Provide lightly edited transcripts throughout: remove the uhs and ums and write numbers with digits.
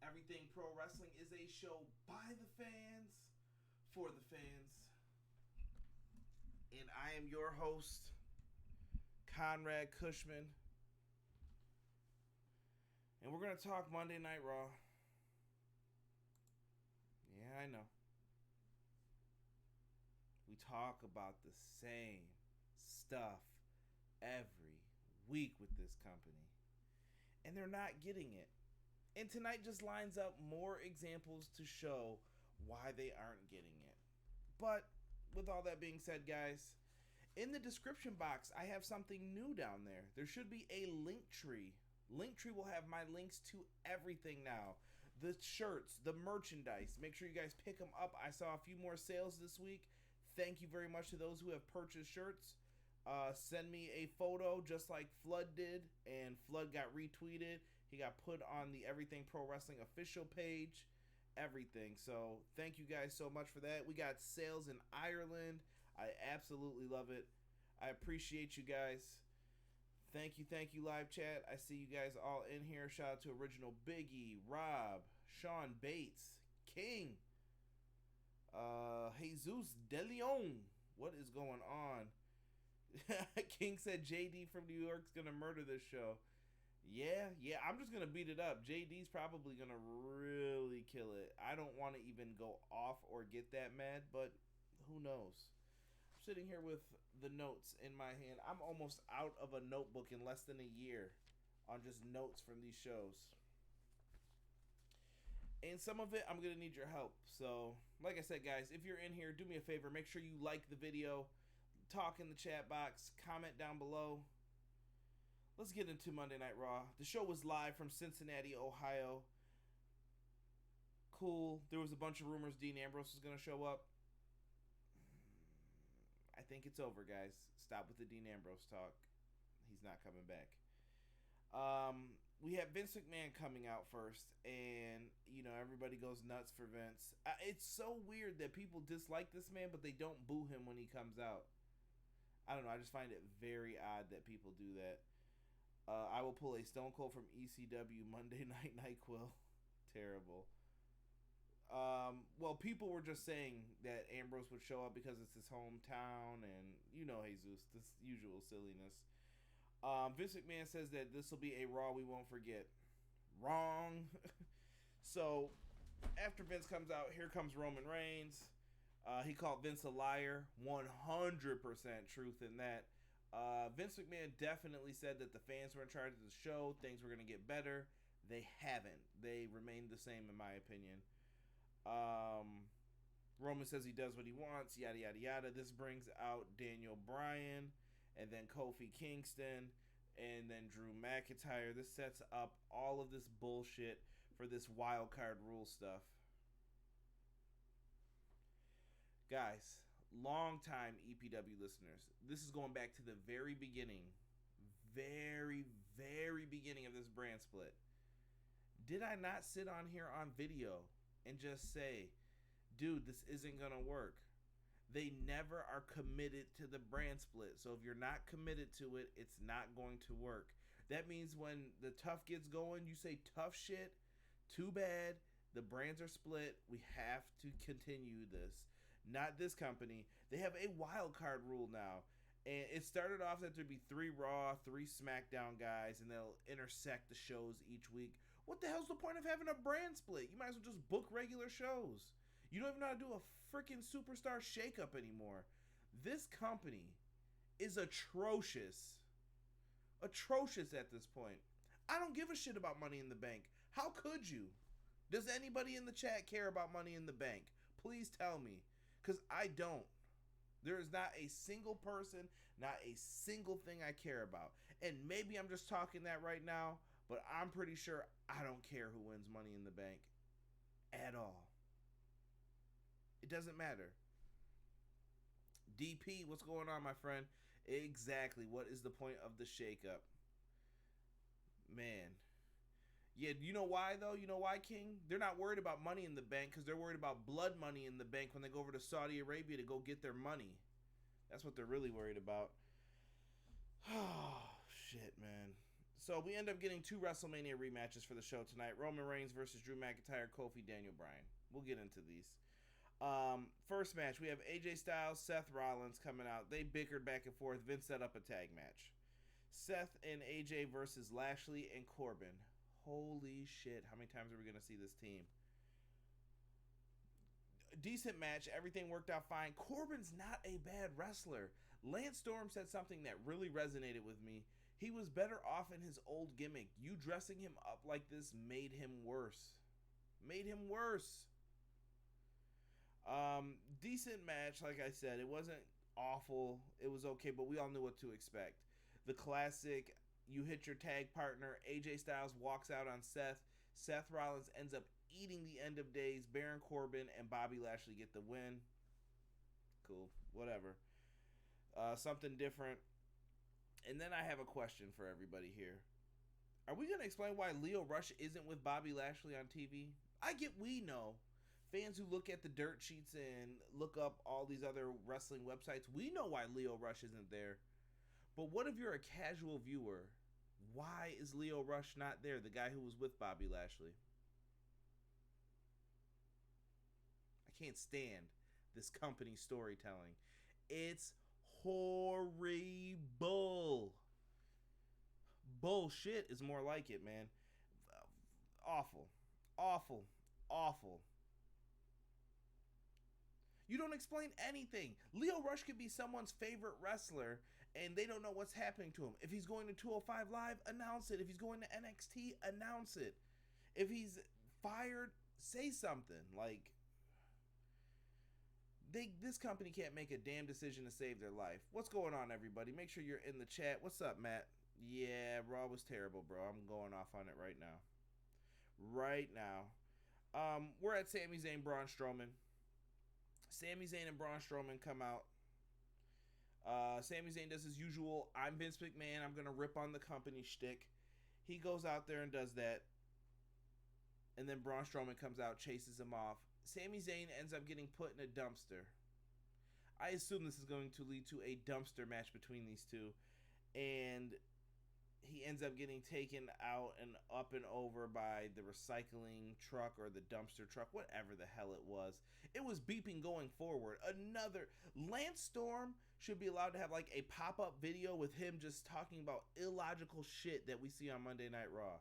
Everything Pro Wrestling is a show by the fans, for the fans. And I am your host, Conrad Cushman. And we're going to talk Monday Night Raw. Yeah, I know. We talk about the same stuff every week with this company. And they're not getting it. And tonight just lines up more examples to show why they aren't getting it. But with all that being said, guys, in the description box, I have something new down there. There should be a link tree. Linktree will have my links to everything now. The shirts, the merchandise. Make sure you guys pick them up. I saw a few more sales this week. Thank you very much to those who have purchased shirts. Send me a photo just like Flood did. And Flood got retweeted. He got put on the Everything Pro Wrestling official page. Everything. So thank you guys so much for that. We got sales in Ireland. I absolutely love it. I appreciate you guys. Thank you, live chat. I see you guys all in here. Shout out to Original Biggie, Rob, Sean Bates, King, Jesus De Leon. What is going on? King said JD from New York's gonna murder this show. Yeah, I'm just gonna beat it up. JD's probably gonna really kill it. I don't want to even go off or get that mad, but who knows? Sitting here with the notes in my hand. I'm almost out of a notebook in less than a year on just notes from these shows. And some of it, I'm going to need your help. So, like I said, guys, if you're in here, do me a favor. Make sure you like the video. Talk in the chat box. Comment down below. Let's get into Monday Night Raw. The show was live from Cincinnati, Ohio. Cool. There was a bunch of rumors Dean Ambrose was going to show up. I think it's over, guys. Stop with the Dean Ambrose talk. He's not coming back. We have Vince McMahon coming out first, and, everybody goes nuts for Vince. It's so weird that people dislike this man, but they don't boo him when he comes out. I don't know. I just find it very odd that people do that. I will pull a Stone Cold from ECW Monday Night NyQuil. Terrible. Well, people were just saying that Ambrose would show up because it's his hometown, and Jesus, this usual silliness. Vince McMahon says that this will be a Raw we won't forget. Wrong. So, after Vince comes out, here comes Roman Reigns. He called Vince a liar. 100% truth in that. Vince McMahon definitely said that the fans were in charge of the show. Things were going to get better. They haven't. They remained the same, in my opinion. Roman says he does what he wants, yada yada yada. This brings out Daniel Bryan, and then Kofi Kingston, and then Drew McIntyre. This sets up all of this bullshit for this wild card rule stuff. Guys, long time EPW listeners, this is going back to the very beginning, very beginning of this brand split. Did I not sit on here on video and just say, dude, this isn't going to work? They never are committed to the brand split. So if you're not committed to it, it's not going to work. That means when the tough gets going, you say tough shit, too bad, the brands are split, we have to continue this. Not this company. They have a wild card rule now. And it started off that there'd be 3 Raw, 3 SmackDown guys, and they'll intersect the shows each week. What the hell's the point of having a brand split? You might as well just book regular shows. You don't even know how to do a freaking superstar shakeup anymore. This company is atrocious. Atrocious at this point. I don't give a shit about Money in the Bank. How could you? Does anybody in the chat care about Money in the Bank? Please tell me. Because I don't. There is not a single person, not a single thing I care about. And maybe I'm just talking that right now, but I'm pretty sure I don't care who wins Money in the Bank at all. It doesn't matter. DP, what's going on, my friend? Exactly. What is the point of the shakeup? Man. Yeah, you know why, though? You know why, King? They're not worried about Money in the Bank because they're worried about blood money in the bank when they go over to Saudi Arabia to go get their money. That's what they're really worried about. Oh, shit, man. So we end up getting 2 WrestleMania rematches for the show tonight. Roman Reigns versus Drew McIntyre, Kofi, Daniel Bryan. We'll get into these. First match, we have AJ Styles, Seth Rollins coming out. They bickered back and forth. Vince set up a tag match. Seth and AJ versus Lashley and Corbin. Holy shit, how many times are we going to see this team? Decent match. Everything worked out fine. Corbin's not a bad wrestler. Lance Storm said something that really resonated with me. He was better off in his old gimmick. You dressing him up like this made him worse. Made him worse. Decent match, like I said. It wasn't awful. It was okay, but we all knew what to expect. The classic, you hit your tag partner. AJ Styles walks out on Seth. Seth Rollins ends up eating the end of days. Baron Corbin and Bobby Lashley get the win. Cool. Whatever. Something different. And then I have a question for everybody here. Are we going to explain why Lio Rush isn't with Bobby Lashley on TV? I get we know. Fans who look at the dirt sheets and look up all these other wrestling websites, we know why Lio Rush isn't there. But what if you're a casual viewer? Why is Lio Rush not there? The guy who was with Bobby Lashley. I can't stand this company storytelling. It's horrible. Bullshit is more like it, man. Awful. Awful. Awful. You don't explain anything. Lio Rush could be someone's favorite wrestler, and they don't know what's happening to him. If he's going to 205 Live, announce it. If he's going to NXT, announce it. If he's fired, say something. Like, this company can't make a damn decision to save their life. What's going on, everybody? Make sure you're in the chat. What's up, Matt? Yeah, Raw was terrible, bro. I'm going off on it right now. Right now. We're at Sami Zayn, Braun Strowman. Sami Zayn and Braun Strowman come out. Sami Zayn does his usual, I'm Vince McMahon, I'm going to rip on the company shtick. He goes out there and does that. And then Braun Strowman comes out, chases him off. Sami Zayn ends up getting put in a dumpster. I assume this is going to lead to a dumpster match between these two. And he ends up getting taken out and up and over by the recycling truck or the dumpster truck, whatever the hell it was. It was beeping going forward. Another Lance Storm should be allowed to have like a pop-up video with him just talking about illogical shit that we see on Monday Night Raw.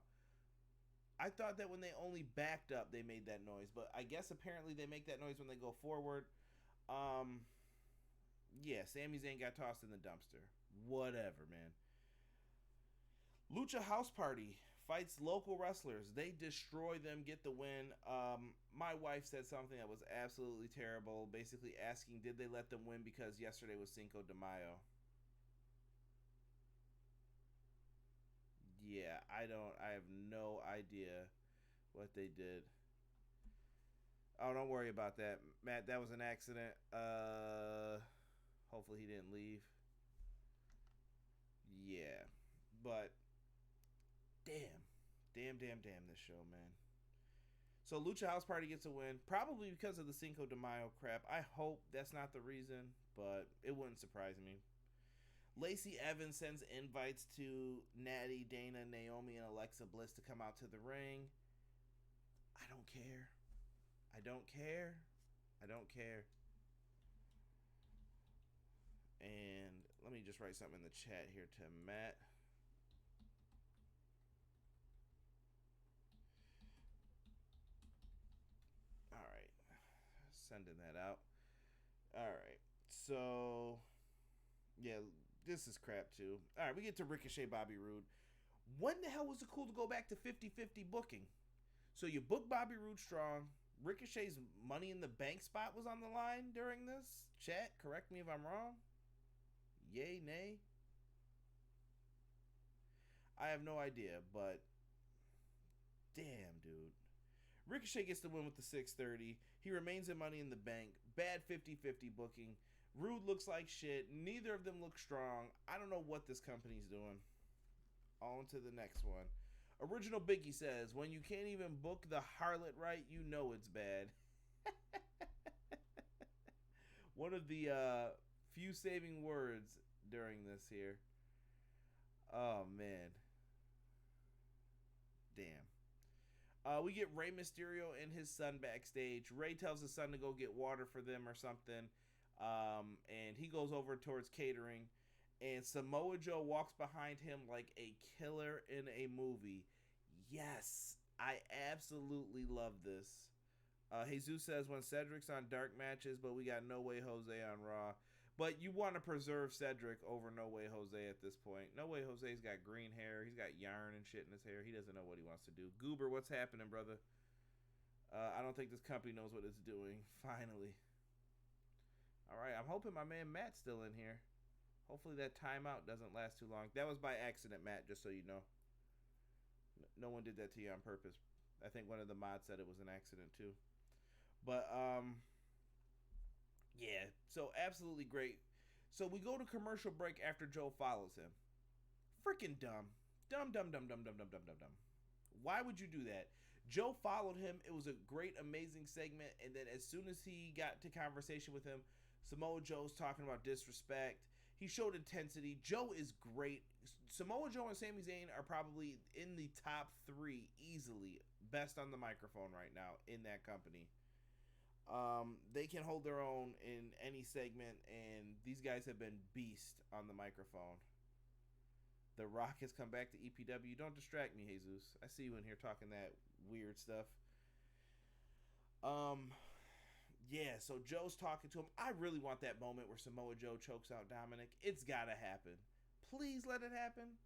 I thought that when they only backed up, they made that noise, but I guess apparently they make that noise when they go forward. Yeah, Sami Zayn got tossed in the dumpster. Whatever, man. Lucha House Party fights local wrestlers. They destroy them, get the win. My wife said something that was absolutely terrible, basically asking, did they let them win because yesterday was Cinco de Mayo? Yeah, I have no idea what they did. Oh, don't worry about that, Matt. That was an accident. Hopefully he didn't leave. Yeah, but damn, this show, man. So Lucha House Party gets a win, probably because of the Cinco de Mayo crap. I hope that's not the reason, but it wouldn't surprise me. Lacey Evans sends invites to Natty, Dana, Naomi, and Alexa Bliss to come out to the ring. I don't care. I don't care. I don't care. And let me just write something in the chat here to Matt. All right. Sending that out. All right. So, yeah, this is crap too. All right, we get to Ricochet, Bobby Roode. When the hell was it cool to go back to 50-50 booking? So you book Bobby Roode strong. Ricochet's Money in the Bank spot was on the line during this. Chat, correct me if I'm wrong. Yay, nay? I have no idea, but damn, dude. Ricochet gets the win with the 630. He remains in Money in the Bank. Bad 50-50 booking. Roode looks like shit. Neither of them look strong. I don't know what this company's doing. On to the next one. Original Biggie says, when you can't even book the harlot right, you know it's bad. One of the few saving words during this here. Oh, man. damn. We get Rey Mysterio and his son backstage. Rey tells his son to go get water for them or something. And he goes over towards catering. And Samoa Joe walks behind him like a killer in a movie. Yes, I absolutely love this. Jesus says when Cedric's on dark matches, but we got No Way Jose on Raw. But you want to preserve Cedric over No Way Jose at this point. No Way Jose's got green hair. He's got yarn and shit in his hair. He doesn't know what he wants to do. Goober, what's happening, brother? I don't think this company knows what it's doing. Finally. All right, I'm hoping my man Matt's still in here. Hopefully that timeout doesn't last too long. That was by accident, Matt, just so you know. No one did that to you on purpose. I think one of the mods said it was an accident, too. But, yeah, so absolutely great. So we go to commercial break after Joe follows him. Freaking dumb. Dumb. Why would you do that? Joe followed him. It was a great, amazing segment. And then as soon as he got to conversation with him, Samoa Joe's talking about disrespect. He showed intensity. Joe is great. Samoa Joe and Sami Zayn are probably in the top 3 easily best on the microphone right now in that company. They can hold their own in any segment, and these guys have been beast on the microphone. The Rock has come back to EPW. Don't distract me, Jesus. I see you in here talking that weird stuff. Yeah, so Joe's talking to him. I really want that moment where Samoa Joe chokes out Dominic. It's gotta happen. Please let it happen.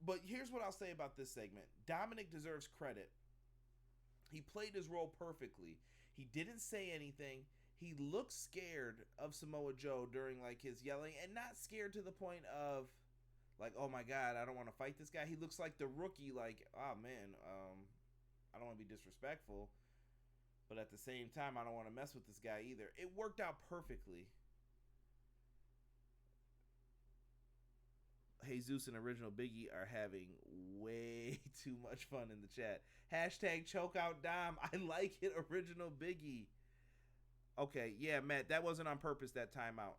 But here's what I'll say about this segment. Dominic deserves credit. He played his role perfectly. He didn't say anything. He looked scared of Samoa Joe during like his yelling, and not scared to the point of like, oh my God, I don't want to fight this guy. He looks like the rookie, like, oh man, I don't want to be disrespectful, but at the same time, I don't want to mess with this guy either. It worked out perfectly. Jesus and Original Biggie are having way too much fun in the chat. Hashtag choke out Dom. I like it, Original Biggie. Okay, yeah, Matt, that wasn't on purpose, that timeout.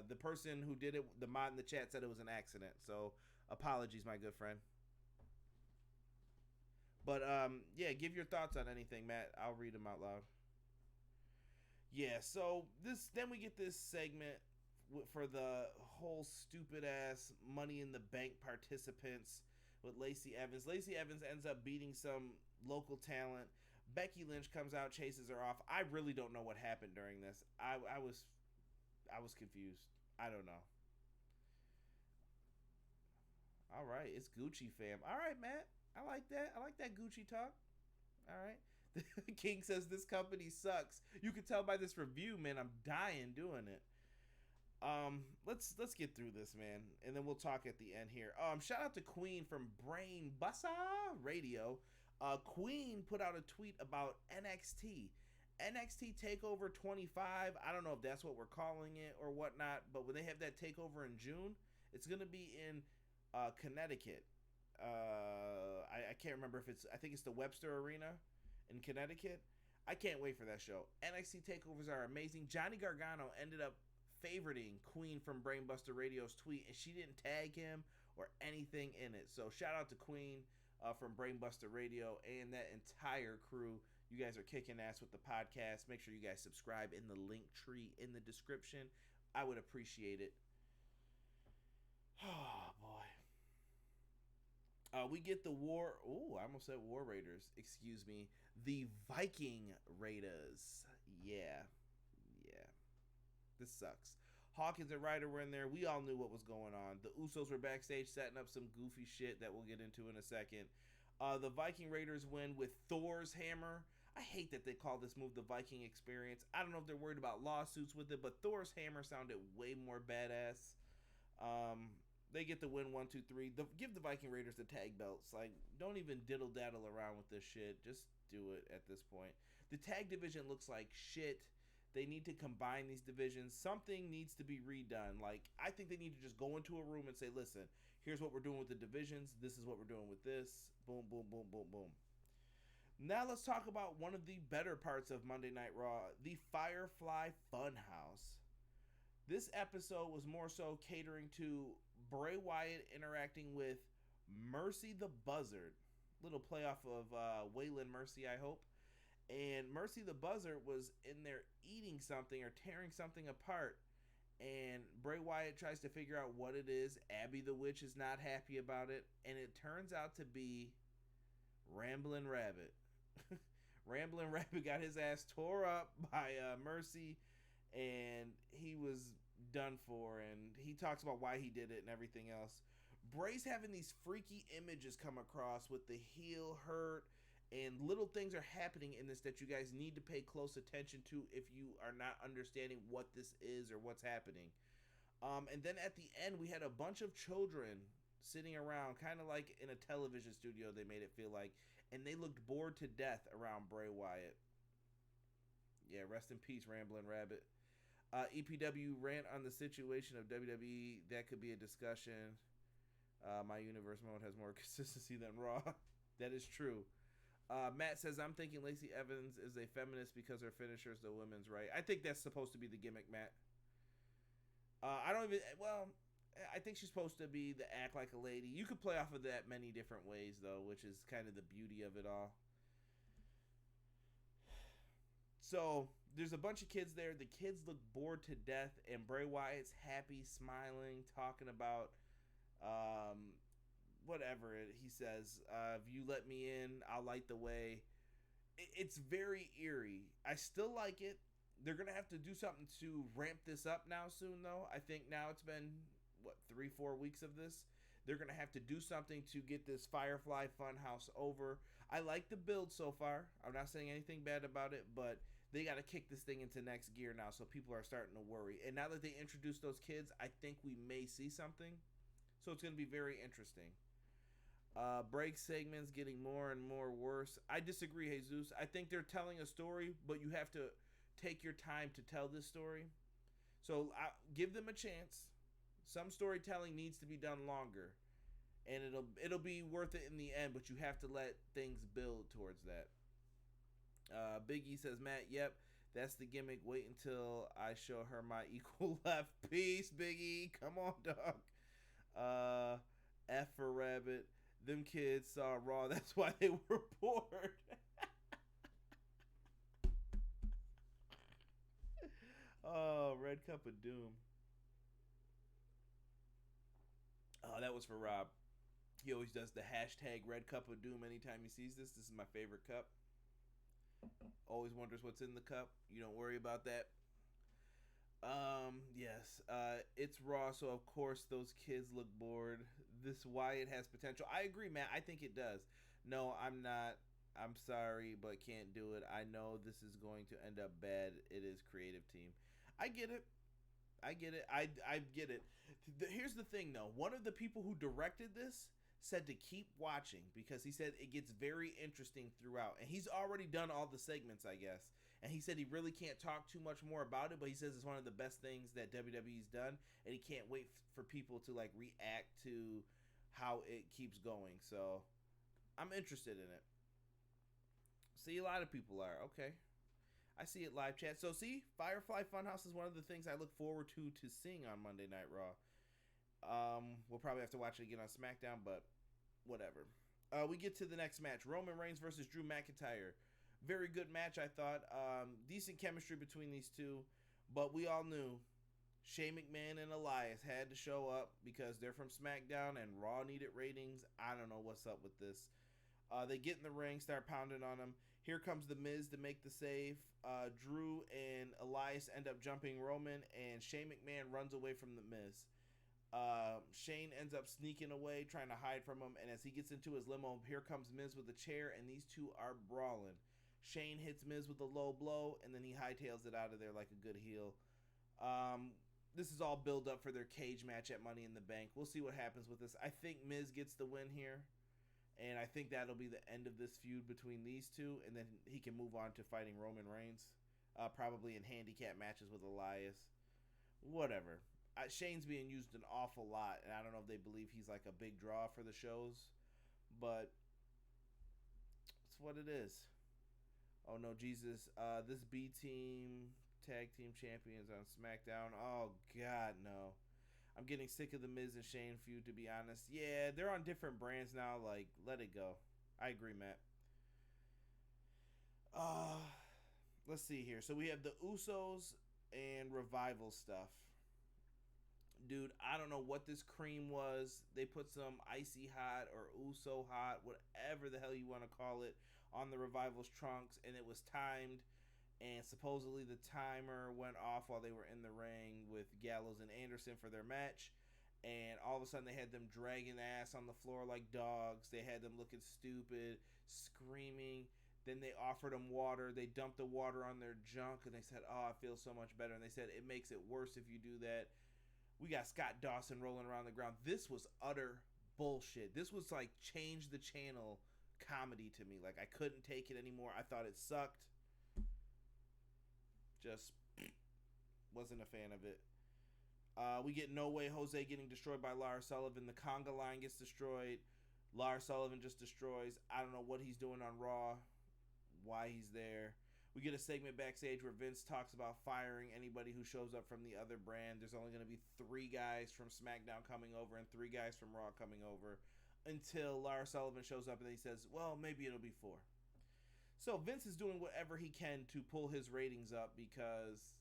The person who did it, the mod in the chat, said it was an accident. So, apologies, my good friend. But, yeah, give your thoughts on anything, Matt. I'll read them out loud. Yeah, so then we get this segment for the whole stupid ass Money in the Bank participants with Lacey Evans. Lacey Evans ends up beating some local talent. Becky Lynch comes out, chases her off. I really don't know what happened during this. I was confused. I don't know. All right, it's Gucci fam. All right, Matt. I like that. I like that Gucci talk. All right. King says this company sucks. You can tell by this review, man. I'm dying doing it. Let's get through this, man, and then we'll talk at the end here. Shout out to Queen from Brain Bussa Radio. Queen put out a tweet about NXT Takeover 25. I don't know if that's what we're calling it or whatnot, but when they have that takeover in June, it's gonna be in Connecticut. I can't remember if I think it's the Webster Arena in Connecticut. I can't wait for that show. NXT takeovers are amazing. Johnny Gargano ended up favoriting Queen from Brainbuster Radio's tweet, and she didn't tag him or anything in it. So shout out to Queen from Brainbuster Radio and that entire crew. You guys are kicking ass with the podcast. Make sure you guys subscribe in the link tree in the description. I would appreciate it. Oh boy. We get the War. Oh, I almost said War Raiders. Excuse me. The Viking Raiders. Yeah. This sucks. Hawkins and Ryder were in there. We all knew what was going on. The Usos were backstage setting up some goofy shit that we'll get into in a second. The Viking Raiders win with Thor's hammer. I hate that they call this move the Viking Experience. I don't know if they're worried about lawsuits with it, but Thor's hammer sounded way more badass. They get the win 1, 2, 3. Give the Viking Raiders the tag belts. Like, don't even diddle daddle around with this shit. Just do it at this point. The tag division looks like shit. They need to combine these divisions. Something needs to be redone. Like, I think they need to just go into a room and say, listen, here's what we're doing with the divisions. This is what we're doing with this. Boom, boom, boom, boom, boom. Now let's talk about one of the better parts of Monday Night Raw, the Firefly Funhouse. This episode was more so catering to Bray Wyatt interacting with Mercy the Buzzard. Little playoff of Waylon Mercy, I hope. And Mercy the Buzzard was in there eating something or tearing something apart. And Bray Wyatt tries to figure out what it is. Abby the Witch is not happy about it. And it turns out to be Ramblin' Rabbit. Ramblin' Rabbit got his ass tore up by Mercy. And he was done for. And he talks about why he did it and everything else. Bray's having these freaky images come across with the heel hurt. And little things are happening in this that you guys need to pay close attention to if you are not understanding what this is or what's happening. And then at the end, we had a bunch of children sitting around, kind of like in a television studio, they made it feel like. And they looked bored to death around Bray Wyatt. Yeah, rest in peace, Ramblin' Rabbit. EPW rant on the situation of WWE. That could be a discussion. My universe mode has more consistency than Raw. That is true. Matt says, I'm thinking Lacey Evans is a feminist because her finisher is the women's right. I think that's supposed to be the gimmick, Matt. I think she's supposed to be the act like a lady. You could play off of that many different ways, though, which is kind of the beauty of it all. So, there's a bunch of kids there. The kids look bored to death, and Bray Wyatt's happy, smiling, talking about whatever he says. If you let me in, I'll light the way. It's very eerie. I still like it. They're going to have to do something to ramp this up now soon, though. I think now it's been, 3-4 weeks of this. They're going to have to do something to get this Firefly Funhouse over. I like the build so far. I'm not saying anything bad about it, but they got to kick this thing into next gear now, so people are starting to worry. And now that they introduced those kids, I think we may see something. So it's going to be very interesting. Break segments getting more and more worse. I disagree, Jesus. I think they're telling a story, but you have to take your time to tell this story. So give them a chance. Some storytelling needs to be done longer, and it'll be worth it in the end. But you have to let things build towards that. Big E says, Matt, yep, that's the gimmick. Wait until I show her my equal left. Peace, Big E. Come on, dog. F for Rabbit. Them kids saw Raw. That's why they were bored. Oh, Red Cup of Doom. Oh, that was for Rob. He always does the hashtag Red Cup of Doom anytime he sees this. This is my favorite cup. Always wonders what's in the cup. You don't worry about that. Yes. It's Raw, so of course those kids look bored. This Wyatt has potential. I agree, Matt. I think it does. No, I'm not. I'm sorry, but can't do it. I know this is going to end up bad. It is creative team. I get it. I get it. I get it. Here's the thing, though. One of the people who directed this said to keep watching because he said it gets very interesting throughout. And he's already done all the segments, I guess. And he said he really can't talk too much more about it, but he says it's one of the best things that WWE's done, and he can't wait for people to like react to how it keeps going. So I'm interested in it. See, a lot of people are. Okay. I see it live chat. So see, Firefly Funhouse is one of the things I look forward to seeing on Monday Night Raw. We'll probably have to watch it again on SmackDown, but whatever. We get to the next match. Roman Reigns versus Drew McIntyre. Very good match, I thought. Decent chemistry between these two. But we all knew Shane McMahon and Elias had to show up because they're from SmackDown and Raw needed ratings. I don't know what's up with this. They get in the ring, start pounding on him. Here comes The Miz to make the save. Drew and Elias end up jumping Roman, and Shane McMahon runs away from The Miz. Shane ends up sneaking away, trying to hide from him, and as he gets into his limo, here comes Miz with a chair, and these two are brawling. Shane hits Miz with a low blow, and then he hightails it out of there like a good heel. This is all build up for their cage match at Money in the Bank. We'll see what happens with this. I think Miz gets the win here, and I think that'll be the end of this feud between these two, and then he can move on to fighting Roman Reigns, probably in handicap matches with Elias. Whatever. Shane's being used an awful lot, and I don't know if they believe he's like a big draw for the shows, but it's what it is. Oh no, Jesus. This B team tag team champions on SmackDown. Oh God, no. I'm getting sick of the Miz and Shane feud, to be honest. Yeah, they're on different brands now. Like, let it go. I agree, Matt. Let's see here. So we have the Usos and Revival stuff. Dude, I don't know what this cream was. They put some icy hot or Uso hot, whatever the hell you want to call it, on the Revival's trunks, and it was timed. And supposedly the timer went off while they were in the ring with Gallows and Anderson for their match. And all of a sudden they had them dragging ass on the floor like dogs. They had them looking stupid, screaming. Then they offered them water. They dumped the water on their junk, and they said, "Oh, I feel so much better." And they said, "It makes it worse if you do that." We got Scott Dawson rolling around the ground. This was utter bullshit. This was like change the channel comedy to me. Like, I couldn't take it anymore. I thought it sucked. Just wasn't a fan of it. We get No Way Jose getting destroyed by Lars Sullivan. The conga line gets destroyed. Lars Sullivan just destroys. I don't know what he's doing on Raw, why he's there. We get a segment backstage where Vince talks about firing anybody who shows up from the other brand. There's only going to be 3 guys from SmackDown coming over and 3 guys from Raw coming over until Lars Sullivan shows up and he says, well, maybe it'll be 4. So Vince is doing whatever he can to pull his ratings up because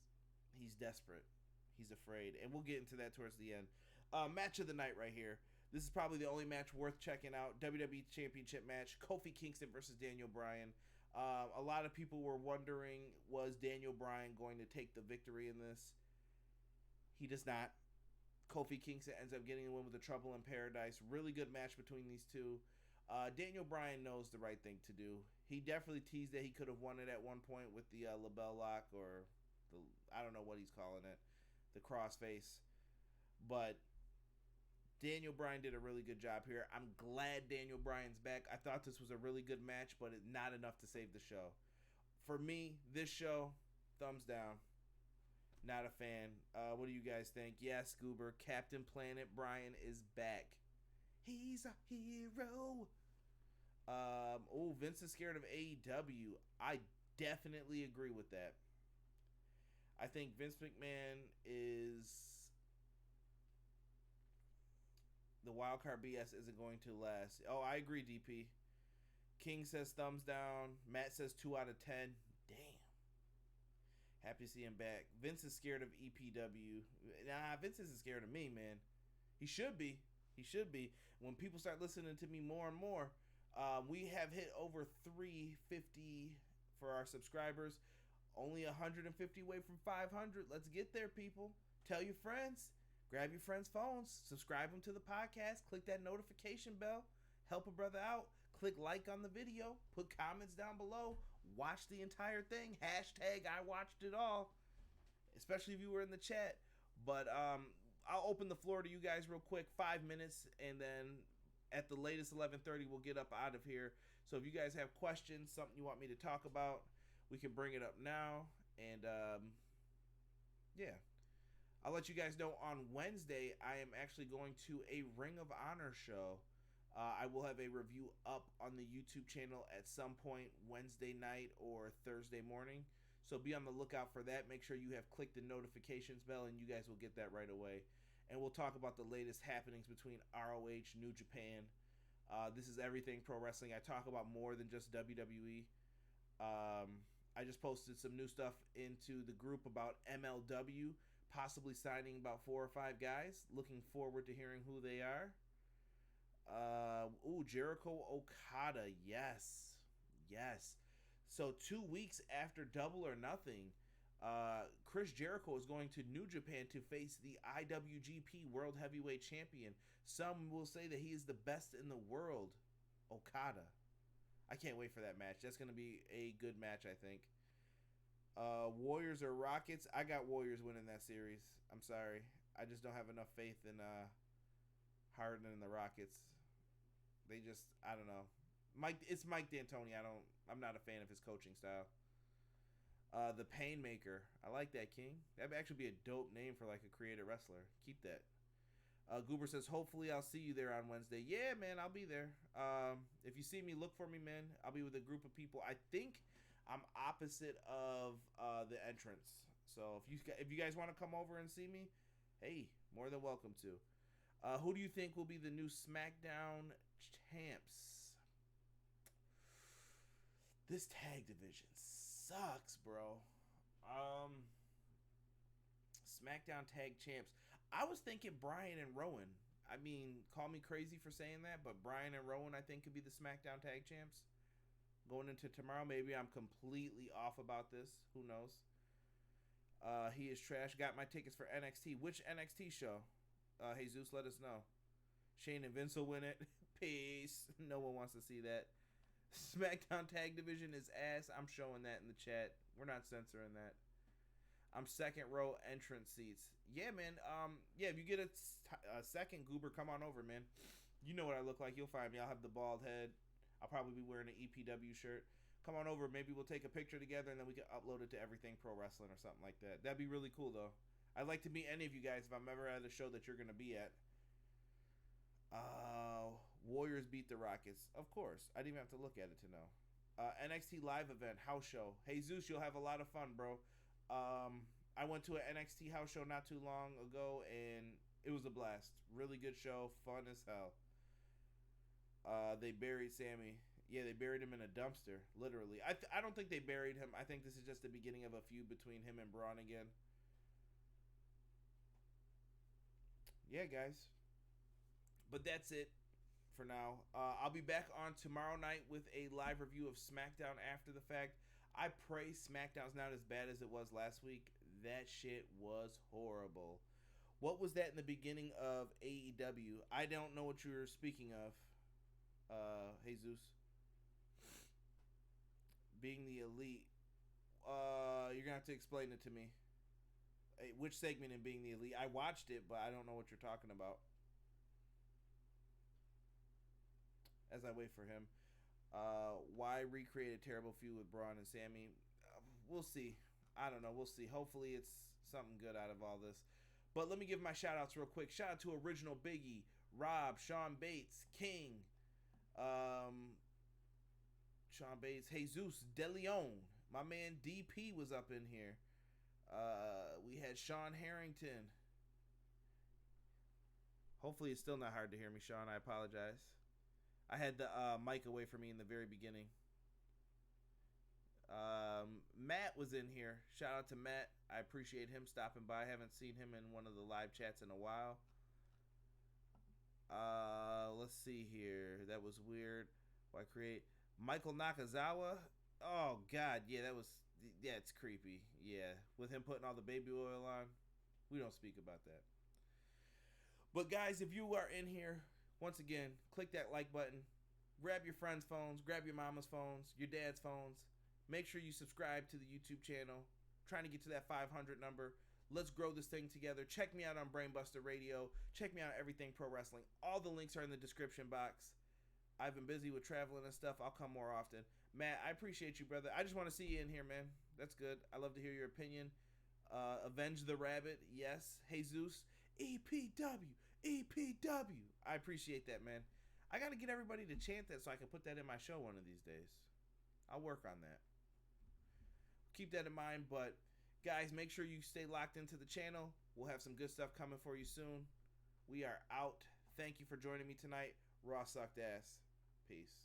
he's desperate. He's afraid. And we'll get into that towards the end. Match of the night right here. This is probably the only match worth checking out. WWE Championship match. Kofi Kingston versus Daniel Bryan. A lot of people were wondering, was Daniel Bryan going to take the victory in this? He does not. Kofi Kingston ends up getting the win with the Trouble in Paradise. Really good match between these two. Daniel Bryan knows the right thing to do. He definitely teased that he could have won it at one point with the label lock, or the, I don't know what he's calling it, the crossface. But Daniel Bryan did a really good job here. I'm glad Daniel Bryan's back. I thought this was a really good match, but it's not enough to save the show. For me, this show, thumbs down. Not a fan. What do you guys think? Yes, Goober, Captain Planet Bryan is back. He's a hero. Vince is scared of AEW. I definitely agree with that. I think Vince McMahon is... The wildcard BS isn't going to last. Oh, I agree, DP. King says thumbs down. Matt says 2 out of 10. Damn. Happy to see him back. Vince is scared of EPW. Nah, Vince isn't scared of me, man. He should be. He should be. When people start listening to me more and more, we have hit over 350 for our subscribers. Only 150 away from 500. Let's get there, people. Tell your friends. Grab your friends' phones. Subscribe them to the podcast. Click that notification bell. Help a brother out. Click like on the video. Put comments down below. Watch the entire thing. Hashtag I watched it all. Especially if you were in the chat. But I'll open the floor to you guys real quick. 5 minutes. And then at the latest 11:30 we'll get up out of here. So if you guys have questions, something you want me to talk about, we can bring it up now. And yeah. I'll let you guys know on Wednesday, I am actually going to a Ring of Honor show. I will have a review up on the YouTube channel at some point Wednesday night or Thursday morning. So be on the lookout for that. Make sure you have clicked the notifications bell and you guys will get that right away. And we'll talk about the latest happenings between ROH, New Japan. This is everything pro wrestling. I talk about more than just WWE. I just posted some new stuff into the group about MLW. Possibly signing about 4 or 5 guys. Looking forward to hearing who they are. Jericho Okada. Yes. Yes. So 2 weeks after Double or Nothing, Chris Jericho is going to New Japan to face the IWGP World Heavyweight Champion. Some will say that he is the best in the world. Okada. I can't wait for that match. That's going to be a good match, I think. Warriors or Rockets? I got Warriors winning that series. I'm sorry. I just don't have enough faith in Harden and the Rockets. They just, I don't know. It's Mike D'Antoni. I'm not a fan of his coaching style. The Painmaker. I like that, King. That'd actually be a dope name for like a creative wrestler. Keep that. Goober says, hopefully I'll see you there on Wednesday. Yeah, man, I'll be there. If you see me, look for me, man. I'll be with a group of people. I think I'm opposite of the entrance. So if you guys want to come over and see me, hey, More than welcome to. Who do you think will be the new SmackDown champs? This tag division sucks, bro. SmackDown tag champs. I was thinking Bryan and Rowan. I mean, call me crazy for saying that, but Bryan and Rowan, I think, could be the SmackDown tag champs going into tomorrow. Maybe I'm completely off about this. Who knows? He is trash. Got my tickets for NXT. Which NXT show? Jesus, let us know. Shane and Vince will win it. Peace. No one wants to see that. SmackDown tag division is ass. I'm showing that in the chat. We're not censoring that. I'm second row entrance seats. Yeah, man. Yeah, if you get a second, Goober, come on over, man. You know what I look like. You'll find me. I'll have the bald head. I'll probably be wearing an EPW shirt. Come on over. Maybe we'll take a picture together and then we can upload it to Everything Pro Wrestling or something like that. That'd be really cool, though. I'd like to meet any of you guys if I'm ever at a show that you're going to be at. Warriors beat the Rockets. Of course. I didn't even have to look at it to know. NXT live event, house show. Jesus, you'll have a lot of fun, bro. I went to an NXT house show not too long ago, and it was a blast. Really good show. Fun as hell. They buried Sammy. Yeah, they buried him in a dumpster, literally. I don't think they buried him. I think this is just the beginning of a feud between him and Braun again. Yeah, guys. But that's it for now. I'll be back on tomorrow night with a live review of SmackDown after the fact. I pray SmackDown's not as bad as it was last week. That shit was horrible. What was that in the beginning of AEW? I don't know what you were speaking of, Jesus. Being the Elite. You're going to have to explain it to me. Which segment in Being the Elite? I watched it, but I don't know what you're talking about. As I wait for him. Why recreate a terrible feud with Braun and Sammy? We'll see. I don't know. We'll see. Hopefully it's something good out of all this. But let me give my shout outs real quick. Shout out to Original Biggie, Rob, Sean Bates, King, Sean Bates, Jesus, DeLeon. My man DP was up in here. We had Sean Harrington. Hopefully it's still not hard to hear me, Sean. I apologize. I had the mic away from me in the very beginning. Matt was in here. Shout out to Matt. I appreciate him stopping by. I haven't seen him in one of the live chats in a while. Let's see here. That was weird. Why create Michael Nakazawa? Oh God, yeah, it's creepy. Yeah, with him putting all the baby oil on. We don't speak about that. But guys, if you are in here, once again, click that like button. Grab your friends' phones. Grab your mama's phones. Your dad's phones. Make sure you subscribe to the YouTube channel. Trying to get to that 500 number. Let's grow this thing together. Check me out on Brainbuster Radio. Check me out on Everything Pro Wrestling. All the links are in the description box. I've been busy with traveling and stuff. I'll come more often. Matt, I appreciate you, brother. I just want to see you in here, man. That's good. I love to hear your opinion. Avenge the Rabbit. Yes. Jesus. EPW. EPW. I appreciate that, man. I got to get everybody to chant that so I can put that in my show one of these days. I'll work on that. Keep that in mind, but guys, make sure you stay locked into the channel. We'll have some good stuff coming for you soon. We are out. Thank you for joining me tonight. Raw sucked ass. Peace.